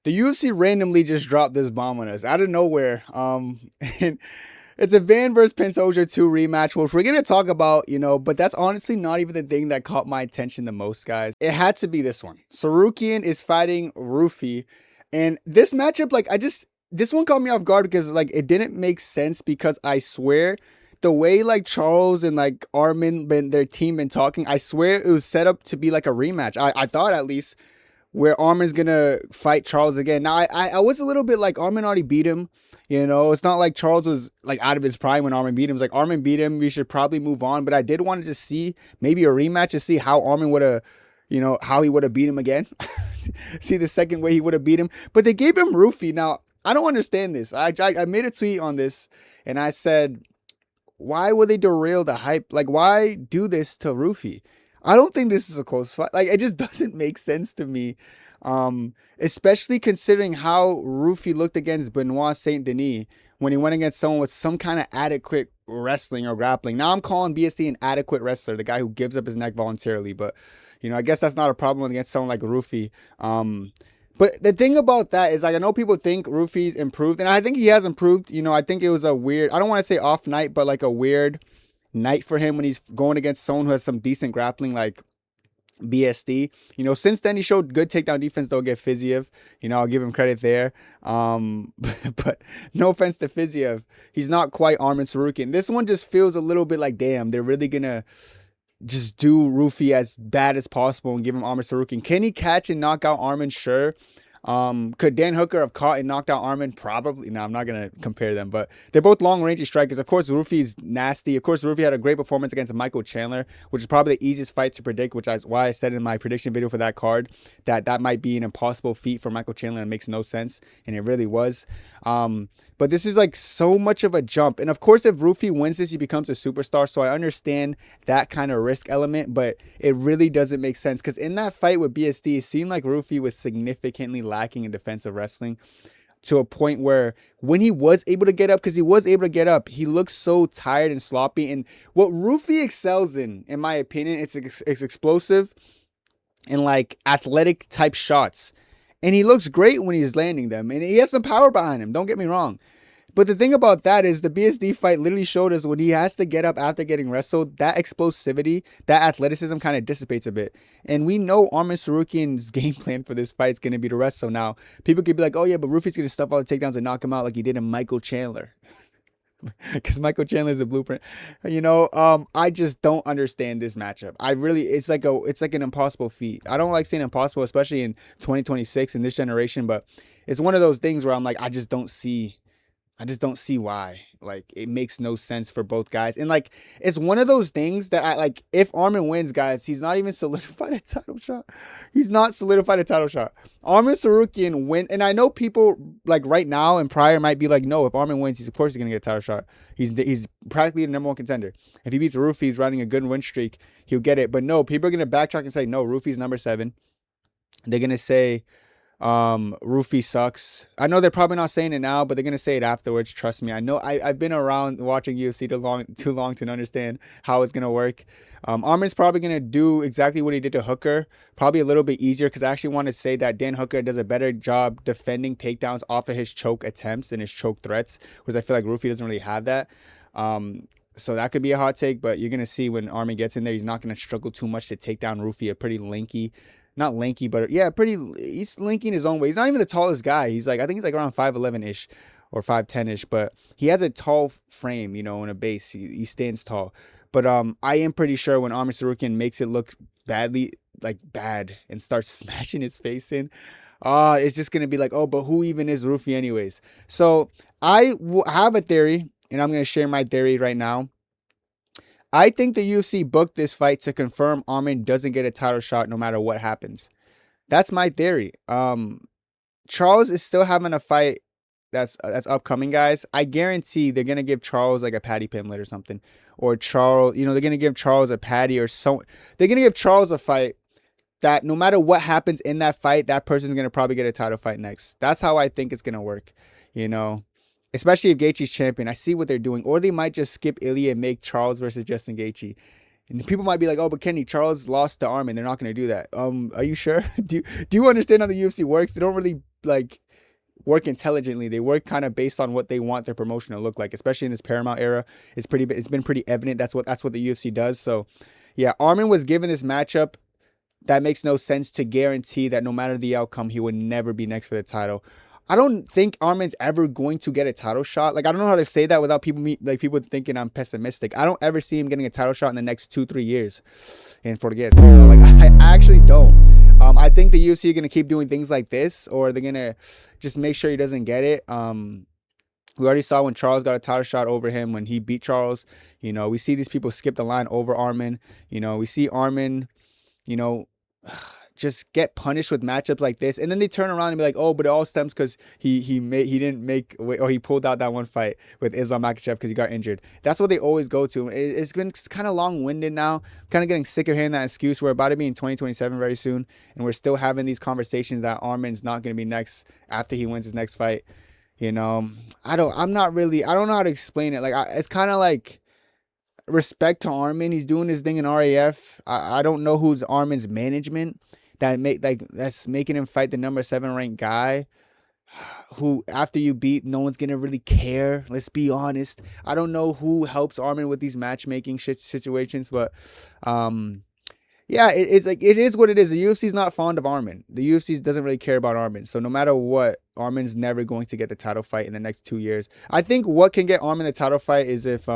The UFC randomly just dropped this bomb on us out of nowhere. And it's a Van versus Pantoja 2 rematch, which we're gonna talk about, but that's honestly not even the thing that caught my attention the most, guys. It had to be this one. Sarukian is fighting Rufi, and this matchup, this one caught me off guard because it didn't make sense because I swear the way Charles and Armn been their team been talking, I swear it was set up to be like a rematch. I thought at least where Armin's gonna fight Charles again. Now I was a little bit like Armin already beat him. It's not like Charles was out of his prime when Armin beat him. It's like Armin beat him. We should probably move on. But I did want to just see maybe a rematch to see how Armin would have, how he would have beat him again. See the second way he would have beat him. But they gave him Rufi. Now I don't understand this. I made a tweet on this and I said, why would they derail the hype? Why do this to Rufi? I don't think this is a close fight. It just doesn't make sense to me. Especially considering how Rufi looked against Benoit Saint Denis when he went against someone with some kind of adequate wrestling or grappling. Now I'm calling BSD an adequate wrestler, the guy who gives up his neck voluntarily. But, I guess that's not a problem against someone like Rufi. But the thing about that is, I know people think Rufi's improved, and I think he has improved. I think it was a weird, I don't want to say off night, but a weird night for him when he's going against someone who has some decent grappling like BSD. Since then he showed good takedown defense. Don't get Fiziev. I'll give him credit there. But no offense to Fiziev, he's not quite Arman Sarukian. This one just feels a little bit like, damn, they're really gonna just do Rufi as bad as possible and give him Arman Sarukian. Can he catch and knock out Arman? Sure. Could Dan Hooker have caught and knocked out Armin? Probably. No, I'm not going to compare them, but they're both long-range strikers. Of course, Rufi's nasty. Of course, Rufi had a great performance against Michael Chandler, which is probably the easiest fight to predict, which is why I said in my prediction video for that card that might be an impossible feat for Michael Chandler and makes no sense, and it really was. But this is so much of a jump. And of course, if Rufi wins this, he becomes a superstar. So I understand that kind of risk element, but it really doesn't make sense. Because in that fight with BSD, it seemed like Rufi was significantly lacking in defensive wrestling to a point where when he was able to get up, because he was able to get up, he looked so tired and sloppy. And what Rufi excels in my opinion, it's explosive and athletic type shots. And he looks great when he's landing them. And he has some power behind him. Don't get me wrong. But the thing about that is the BSD fight literally showed us when he has to get up after getting wrestled, that explosivity, that athleticism kind of dissipates a bit. And we know Arman Sarukian's game plan for this fight is going to be to wrestle. Now, people could be like, oh yeah, but Rufi's going to stuff all the takedowns and knock him out like he did in Michael Chandler. Because Michael Chandler is the blueprint. I just don't understand this matchup. It's like an impossible feat. I don't like saying impossible, especially in 2026 in this generation, but it's one of those things where I'm like, I just don't see why. It makes no sense for both guys. And it's one of those things that if Armin wins, guys, he's not even solidified a title shot. He's not solidified a title shot. Arman Sarukian win. And I know people right now and prior might be like, no, if Armin wins, of course he's going to get a title shot. He's practically the number one contender. If he beats Rufi, he's running a good win streak. He'll get it. But no, people are going to backtrack and say, no, Rufi's number 7. They're going to say, Rufi sucks. I know they're probably not saying it now, but they're gonna say it afterwards. Trust me. I know. I've been around watching UFC too long to understand how it's gonna work. Armin's probably gonna do exactly what he did to Hooker, probably a little bit easier because I actually want to say that Dan Hooker does a better job defending takedowns off of his choke attempts and his choke threats, because I feel like Rufi doesn't really have that. So that could be a hot take, but you're gonna see when Armin gets in there, he's not gonna struggle too much to take down Rufi, a pretty lanky. Not lanky, but yeah, he's lanky in his own way. He's not even the tallest guy. I think he's around 5'11-ish or 5'10-ish, but he has a tall frame, in a base. He stands tall. But I am pretty sure when Arman Sarukian makes it look badly, bad, and starts smashing his face in, it's just going to be like, oh, but who even is Rufi anyways? So I have a theory, and I'm going to share my theory right now. I think the UFC booked this fight to confirm Armin doesn't get a title shot no matter what happens. That's my theory. Charles is still having a fight that's upcoming, guys. I guarantee they're gonna give Charles a Patty Pimlet or something, or Charles. They're gonna give Charles a Patty or so. They're gonna give Charles a fight that no matter what happens in that fight, that person's gonna probably get a title fight next. That's how I think it's gonna work. Especially if Gaethje's champion. I see what they're doing. Or they might just skip Ilya and make Charles versus Justin Gaethje. And people might be like, oh, but Kenny, Charles lost to Armin. They're not going to do that. Are you sure? Do you understand how the UFC works? They don't really like work intelligently. They work kind of based on what they want their promotion to look like, especially in this Paramount era. It's been pretty evident that's what the UFC does. So yeah, Armn was given this matchup that makes no sense to guarantee that no matter the outcome, he would never be next for the title. I don't think Armin's ever going to get a title shot. Like, I don't know how to say that without people thinking I'm pessimistic. I don't ever see him getting a title shot in the next 2-3 years. And forget, like, I actually don't. I think the UFC are gonna keep doing things like this, or they're gonna just make sure he doesn't get it. We already saw when Charles got a title shot over him when he beat Charles. You know, we see these people skip the line over Armn. You know, we see Armn, you know, just get punished with matchups like this, and then they turn around and be like, "Oh, but it all stems because he didn't make, or he pulled out that one fight with Islam Makhachev because he got injured." That's what they always go to. It's been kind of long-winded now. Kind of getting sick of hearing that excuse. We're about to be in 2027 very soon, and we're still having these conversations that Armin's not going to be next after he wins his next fight. You know, I don't know how to explain it. Like, it's kind of like respect to Armn. He's doing his thing in RAF. I don't know who's Armin's management that's making him fight the number 7 ranked guy who, after you beat, no one's gonna really care. Let's be honest. I don't know who helps Armn with these matchmaking situations, but yeah, it's like, it is what it is. The UFC's not fond of Armn. The UFC doesn't really care about Armn. So no matter what, Armin's never going to get the title fight in the next 2 years. I think what can get Armn the title fight is if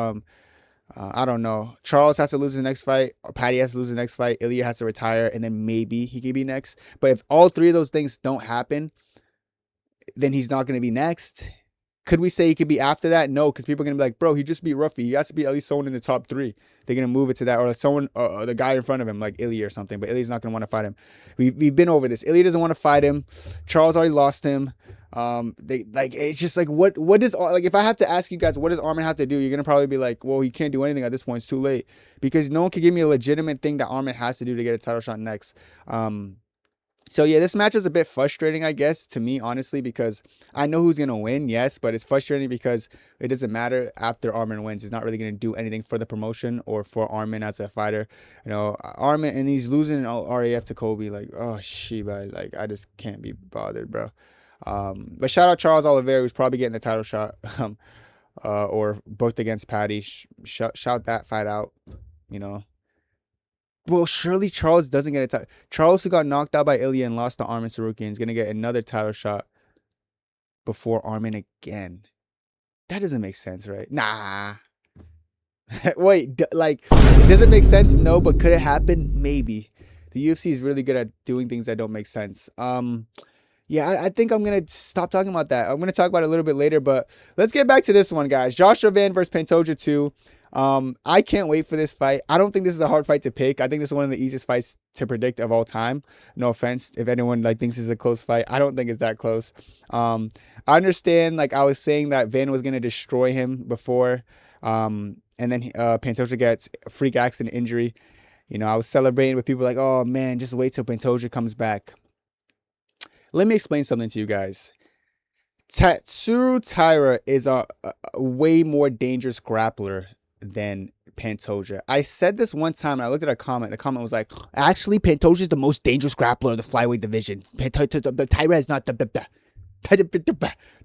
I don't know, Charles has to lose the next fight, or Patty has to lose the next fight, Ilya has to retire, and then maybe he could be next. But if all 3 of those things don't happen, then he's not going to be next. Could we say he could be after that? No, because people are going to be like, bro, he just beat Ruffy. He has to be at least someone in the top 3. They're going to move it to that, or someone, the guy in front of him, like Ilya or something. But Ilya's not going to want to fight him. We've been over this. Ilya doesn't want to fight him. Charles already lost him. It's just like, what does, like, if I have to ask you guys, what does Armn have to do? You're gonna probably be like, well, he can't do anything at this point. It's too late, because no one can give me a legitimate thing that Armn has to do to get a title shot next. So yeah, this match is a bit frustrating, I guess, to me, honestly, because I know who's gonna win, yes, but it's frustrating because it doesn't matter after Armn wins. He's not really gonna do anything for the promotion or for Armn as a fighter. You know, Armn, and he's losing in RAF to Kobe. Like, oh, Shiba, like, I just can't be bothered, bro. But shout out Charles Oliveira, who's probably getting the title shot, or booked against Patty. Shout that fight out, you know. Well, surely Charles doesn't get a title. Charles, who got knocked out by Ilya and lost to Arman Tsarukyan, is gonna get another title shot before Armn again. That doesn't make sense, right? Nah. Wait, like, does it make sense? No, but could it happen? Maybe. The UFC is really good at doing things that don't make sense. Yeah, I think I'm going to stop talking about that. I'm going to talk about it a little bit later, but let's get back to this one, guys. Joshua Van versus Pantoja 2. I can't wait for this fight. I don't think this is a hard fight to pick. I think this is one of the easiest fights to predict of all time. No offense if anyone thinks it's a close fight. I don't think it's that close. I understand, I was saying that Van was going to destroy him before, and then Pantoja gets a freak accident injury. You know, I was celebrating with people like, oh man, just wait till Pantoja comes back. Let me explain something to you guys. Tatsuro Taira is a way more dangerous grappler than Pantoja. I said this one time, and I looked at a comment. The comment was like, actually, Pantoja is the most dangerous grappler of the flyweight division. Taira is not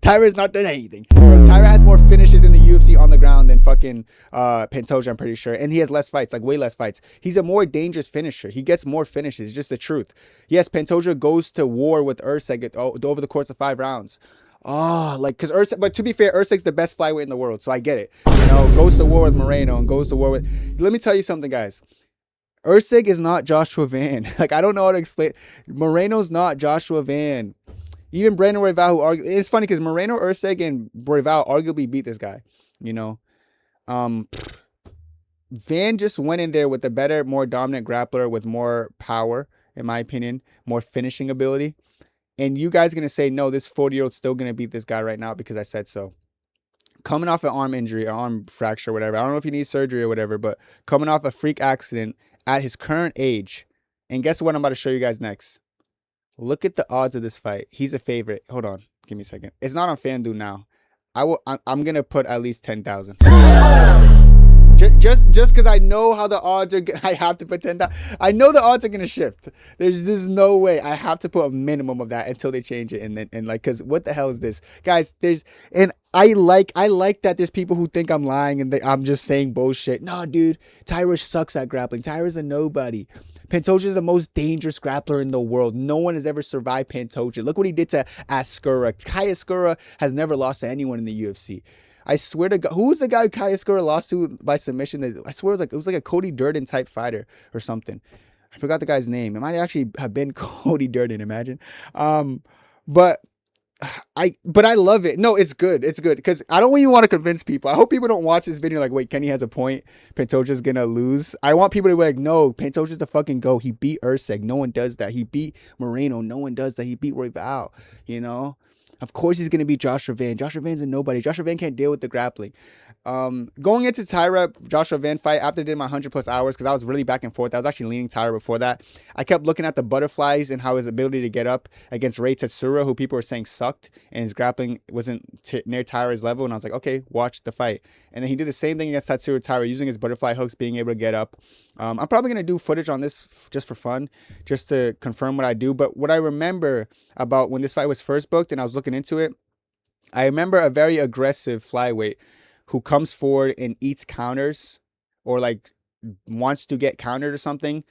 Taira has not done anything. Taira has more finishes in the UFC on the ground than fucking Pantoja, I'm pretty sure. And he has less fights, way less fights. He's a more dangerous finisher. He gets more finishes. It's just the truth. Yes, Pantoja goes to war with Usyk over the course of 5 rounds. Because Usyk, but to be fair, Usyk's the best flyweight in the world, so I get it. You know, goes to war with Moreno and goes to war with... Let me tell you something, guys. Usyk is not Joshua Van. I don't know how to explain. Moreno's not Joshua Van. Even Brandon Royval, it's funny because Moreno, Usyk, and Royval arguably beat this guy. You know, Van just went in there with a better, more dominant grappler with more power, in my opinion, more finishing ability. And you guys are gonna say, no, this 40-year-old's still gonna beat this guy right now because I said so. Coming off an arm injury, or arm fracture, whatever. I don't know if he needs surgery or whatever, but coming off a freak accident at his current age. And guess what I'm about to show you guys next? Look at the odds of this fight. He's a favorite. Hold on. Give me a second. It's not on FanDuel now. I'm going to put at least 10,000. Just because I know how the odds are, I have to put 10 down. I know the odds are gonna shift. There's no way. I have to put a minimum of that until they change it. And like, cause what the hell is this, guys? And I like that there's people who think I'm lying and I'm just saying bullshit. No, dude, Tyra sucks at grappling. Tyra's a nobody. Pantoja is the most dangerous grappler in the world. No one has ever survived Pantoja. Look what he did to Askura. Askura has never lost to anyone in the UFC. I swear to God, who was the guy Askura lost to by submission? I swear it was like a Cody Durden type fighter or something. I forgot the guy's name. It might actually have been Cody Durden. Imagine. But I love it. No, it's good. It's good because I don't even want to convince people. I hope people don't watch this video like, wait, Kenny has a point. Pantoja's gonna lose. I want people to be like, no, Pantoja's the fucking GOAT. He beat Usyk. No one does that. He beat Moreno. No one does that. He beat Royval. You know, of course he's gonna beat Joshua Van. Joshua Van's a nobody. Joshua Van can't deal with the grappling. Going into Tyra Joshua Van fight after I did my 100+ hours, because I was really back and forth. I was actually leaning Tyra before that. I kept looking at the butterflies and how his ability to get up against Ray Tetsura, who people were saying sucked, and his grappling wasn't near Tyra's level. And I was like, okay, watch the fight. And then he did the same thing against Tetsura Tyra, using his butterfly hooks, being able to get up. I'm probably going to do footage on this just for fun, just to confirm what I do. But what I remember about when this fight was first booked and I was looking into it, I remember a very aggressive flyweight who comes forward and eats counters or like wants to get countered or something,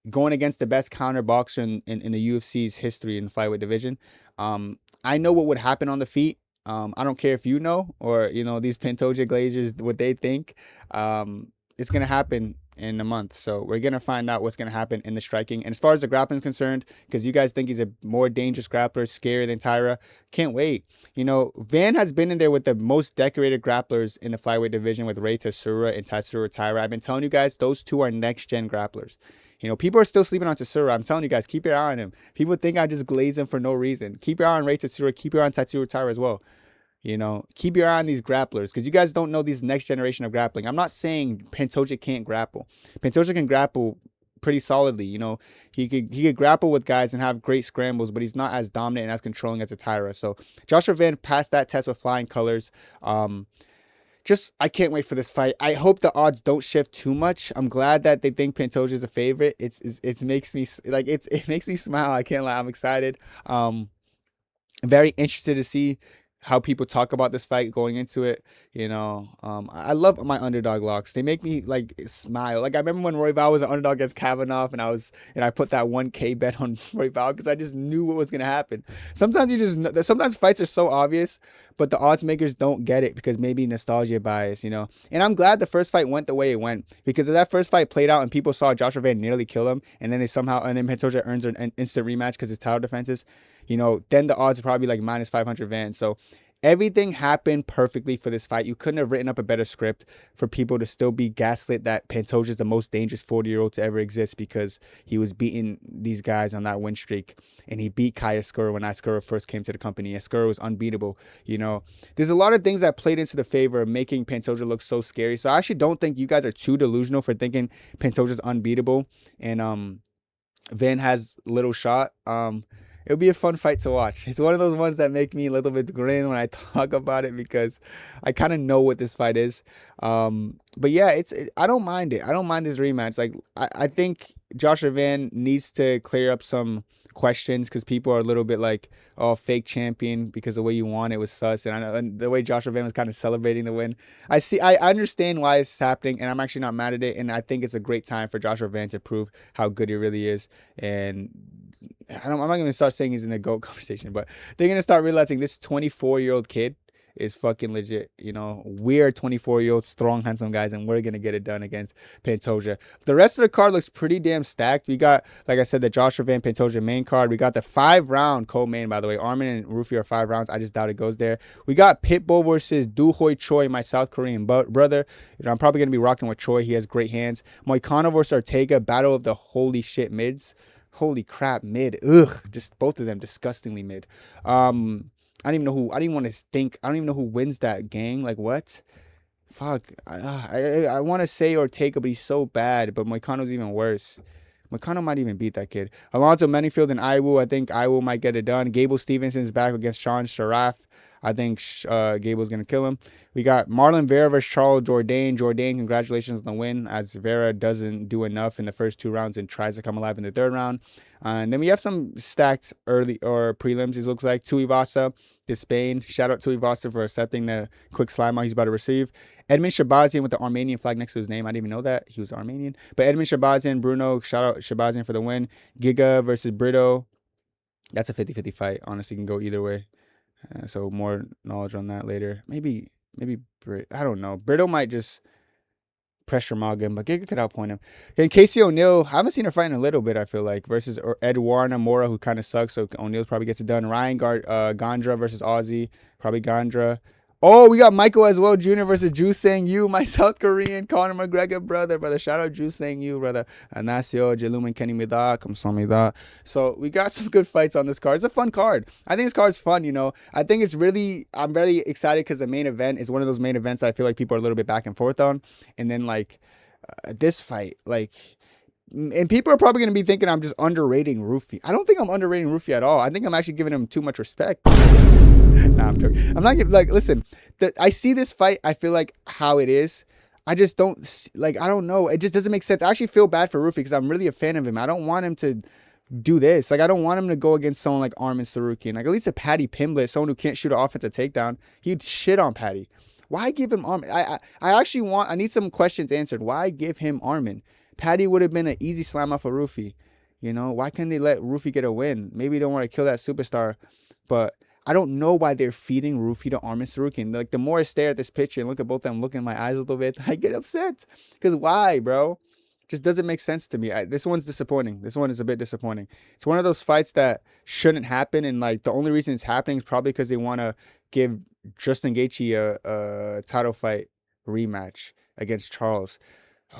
going against the best counter boxer in the UFC's history in the flyweight division. I know what would happen on the feet. I don't care if you know or, you know, these Pantoja Glazers, what they think. It's going to happen in a month. So we're going to find out what's going to happen in the striking. And as far as the grappling is concerned, because you guys think he's a more dangerous grappler, scarier than Tyra, can't wait. You know, Van has been in there with the most decorated grapplers in the flyweight division with Ray Tetsura and Tetsura Tyra. I've been telling you guys, those two are next-gen grapplers. You know, people are still sleeping on Tetsura. I'm telling you guys, keep your eye on him. People think I just glaze him for no reason. Keep your eye on Ray Tetsura. Keep your eye on Tetsura Tyra as well. You know, keep your eye on these grapplers because you guys don't know these next generation of grappling. I'm not saying Pantoja can't grapple. Pantoja can grapple pretty solidly. You know, he could grapple with guys and have great scrambles, but he's not as dominant and as controlling as a Tyra. So Joshua Van passed that test with flying colors. I can't wait for this fight. I hope the odds don't shift too much. I'm glad that they think Pantoja is a favorite. It makes me like it makes me smile. I can't lie. I'm excited. Very interested to see how people talk about this fight going into it. You know, I love my underdog locks. They make me like smile. Like I remember when Royval was an underdog against Kavanaugh, and I put that 1K bet on Royval because I just knew what was gonna happen. Sometimes fights are so obvious, but the odds makers don't get it because maybe nostalgia bias, you know. And I'm glad the first fight went the way it went, because if that first fight played out and people saw Joshua Van nearly kill him, and then Pantoja earns an instant rematch because his title defenses, you know, then the odds are probably like minus 500 Van. So everything happened perfectly for this fight. You couldn't have written up a better script for people to still be gaslit that Pantoja is the most dangerous 40-year-old to ever exist because he was beating these guys on that win streak. And he beat Kai Askura when Askura first came to the company. Askura was unbeatable. You know, there's a lot of things that played into the favor of making Pantoja look so scary. So I actually don't think you guys are too delusional for thinking Pantoja's unbeatable and Van has little shot. It'll be a fun fight to watch. It's one of those ones that make me a little bit grin when I talk about it because I kind of know what this fight is. But yeah, I don't mind it. I don't mind this rematch. Like I think Joshua Van needs to clear up some questions because people are a little bit like, oh, fake champion because the way you won it was sus. And I know and the way Joshua Van was kind of celebrating the win. I understand why it's happening, and I'm actually not mad at it. And I think it's a great time for Joshua Van to prove how good he really is. And I'm not going to start saying he's in the GOAT conversation, but they're going to start realizing this 24-year-old kid is fucking legit. You know, we're 24-year-old strong, handsome guys, and we're going to get it done against Pantoja. The rest of the card looks pretty damn stacked. We got, like I said, the Joshua Van Pantoja main card. We got the 5-round co-main, by the way. Armn and Ruffy are 5 rounds. I just doubt it goes there. We got Pitbull versus Do Hoi Choi, my South Korean brother. You know, I'm probably going to be rocking with Choi. He has great hands. Moicano versus Ortega, battle of the holy shit mids. Holy crap, mid. Ugh, just both of them disgustingly mid. I don't even know who. I didn't want to think. I don't even know who wins that, gang. Like what? Fuck. I want to say Ortega, but he's so bad. But Moicano's even worse. Moicano might even beat that kid. Alonzo Manyfield and Iwu. I think Iwu might get it done. Gable Stevenson's back against Sean Sharaf. I think Gable's going to kill him. We got Marlon Vera versus Charles Jourdain. Jourdain, congratulations on the win, as Vera doesn't do enough in the first 2 rounds and tries to come alive in the 3rd round. And then we have some stacked early or prelims, it looks like. Tuivasa, Spain. Shout out to Tuivasa for accepting the quick slime out he's about to receive. Edmund Shabazian with the Armenian flag next to his name. I didn't even know that he was Armenian. But Edmund Shabazian, Bruno, shout out Shabazian for the win. Giga versus Brito. That's a 50-50 fight. Honestly, can go either way. So more knowledge on that later. Maybe I don't know. Brito might just pressure Morgan, but Giga could outpoint him. And Casey O'Neill, I haven't seen her fight in a little bit, I feel like, versus Eduardo Mora, who kind of sucks, so O'Neill's probably gets it done. Ryan Gondra versus Aussie, probably Gondra. Oh, we got Michael as well, Jr. versus Ju Sang-yu, my South Korean Conor McGregor brother. Shout out Ju Sang-yu, brother. Anasio, Jelumin Kenimida, Kamsamida. So we got some good fights on this card. It's a fun card. I think this card's fun, you know. I think it's really, I'm really excited because the main event is one of those main events that I feel like people are a little bit back and forth on. And then, like, this fight, like, and people are probably going to be thinking I'm just underrating Ruffy. I don't think I'm underrating Ruffy at all. I think I'm actually giving him too much respect. Nah, I'm joking. I'm not like, listen, I see this fight, I feel like how it is. I just don't, like, I don't know. It just doesn't make sense. I actually feel bad for Ruffy because I'm really a fan of him. I don't want him to do this. Like, I don't want him to go against someone like Armn Sarukian. Like, at least a Paddy Pimblett, someone who can't shoot an offensive takedown. He'd shit on Paddy. Why give him Armn? I actually I need some questions answered. Why give him Armn? Paddy would have been an easy slam off of Ruffy. You know, why can't they let Ruffy get a win? Maybe they don't want to kill that superstar, but I don't know why they're feeding Ruffy to Armn Sarukian. Like, the more I stare at this picture and look at both of them, look in my eyes a little bit, I get upset. Because why, bro? Just doesn't make sense to me. This one's disappointing. This one is a bit disappointing. It's one of those fights that shouldn't happen, and like the only reason it's happening is probably because they want to give Justin Gaethje a title fight rematch against Charles.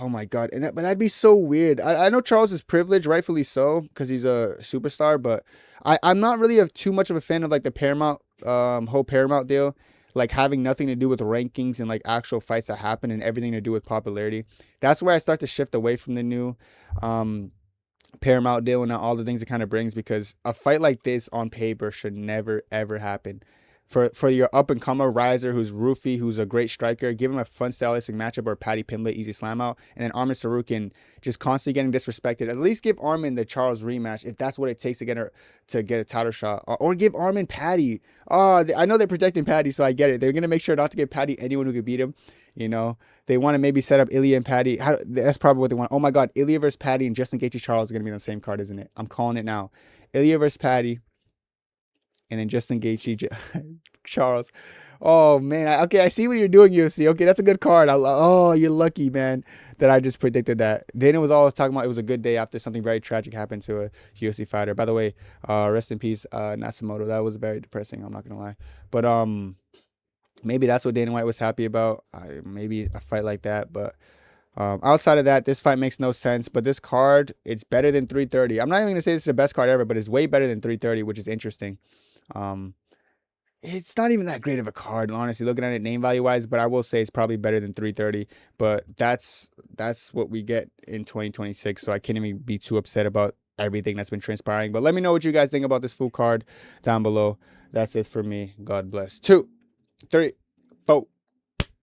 Oh my God. But that'd be so weird. I know Charles is privileged, rightfully so, because he's a superstar, but I'm not really too much of a fan of like the Paramount, whole Paramount deal, like having nothing to do with rankings and like actual fights that happen and everything to do with popularity. That's where I start to shift away from the new Paramount deal and all the things it kind of brings, because a fight like this on paper should never, ever happen. For your up-and-comer riser who's Ruffy, who's a great striker, give him a fun stylistic matchup or Paddy Pimblett, easy slam out. And then Armn Sarukian just constantly getting disrespected. At least give Armn the Charles rematch if that's what it takes to get a title shot. Or give Armn Paddy. Oh, I know they're protecting Paddy, so I get it. They're going to make sure not to give Paddy anyone who could beat him. You know, they want to maybe set up Ilya and Paddy. That's probably what they want. Oh my God, Ilya versus Paddy and Justin Gaethje Charles are going to be on the same card, isn't it? I'm calling it now. Ilya versus Paddy. And then Justin Gaethje, Charles. Oh, man. Okay, I see what you're doing, UFC. Okay, that's a good card. Oh, you're lucky, man, that I just predicted that. Dana was always talking about it was a good day after something very tragic happened to a UFC fighter. By the way, rest in peace, Natsumoto. That was very depressing. I'm not going to lie. But maybe that's what Dana White was happy about. Maybe a fight like that. But outside of that, this fight makes no sense. But this card, it's better than 330. I'm not even going to say this is the best card ever, but it's way better than 330, which is interesting. It's not even that great of a card, honestly, looking at it name value wise, but I will say it's probably better than 330. But that's what we get in 2026. So I can't even be too upset about everything that's been transpiring. But let me know what you guys think about this full card down below. That's it for me. God bless. 2, 3.